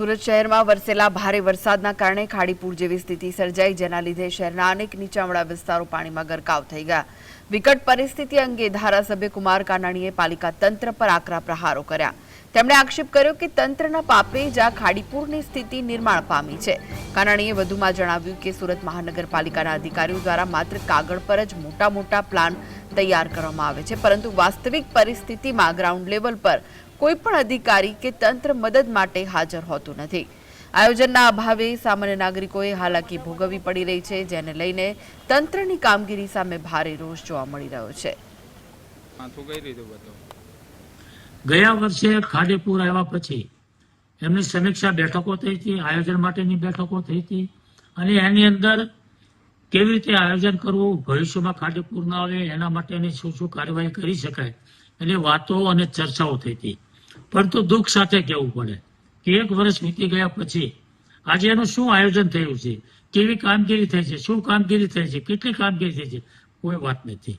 સુરત શહેરમાં વરસેલા ભારે વરસાદના કારણે ખાડીપુર જેવી સ્થિતિ સર્જાઈ, જેના લીધે શહેરના અનેક નીચાણવાળા વિસ્તારો પાણીમાં ગરકાવ થઈ ગયા. વિકટ પરિસ્થિતિ અંગે ધારાસભ્ય કુમાર કાનાણીએ પાલિકા તંત્ર પર આકરા પ્રહારો કર્યા. તેમણે આક્ષેપ કર્યો કે તંત્રના પાપે જ આ ખાડીપુરની સ્થિતિ નિર્માણ પામી છે. કાનાણીએ વધુમાં જણાવ્યું કે સુરત મહાનગરપાલિકાના અધિકારીઓ દ્વારા માત્ર કાગળ પર જ મોટા મોટા પ્લાન તૈયાર કરવામાં આવે છે, પરંતુ વાસ્તવિક પરિસ્થિતિમાં ગ્રાઉન્ડ લેવલ પર કોઈ પણ અધિકારી કે તંત્ર મદદ માટે હાજર હોતું નથી. આયોજનના અભાવે સામાન્ય નાગરિકોએ હાલાકી ભોગવવી પડી રહી છે, જેને લઈને તંત્રની કામગીરી સામે ભારે રોષ જોવા મળી રહ્યો છે. ગયા વર્ષે ખાડીપુર આવ્યા પછી એમની સમીક્ષા બેઠકો થઈ હતી, આયોજન માટેની બેઠકો થઈ હતી અને એની અંદર કેવી રીતે આયોજન કરવું, ભવિષ્યમાં ખાડીપુર ન આવે એના માટેની શું શું કાર્યવાહી કરી શકાય એની વાતો અને ચર્ચાઓ થઈ હતી. પરંતુ દુઃખ સાથે કહેવું પડે કે એક વર્ષ વીતી ગયા પછી આજે એનું શું આયોજન થયું છે, કેવી કામગીરી થઈ છે, શું કામગીરી થઈ છે, કેટલી કામગીરી થઈ છે, કોઈ વાત નથી.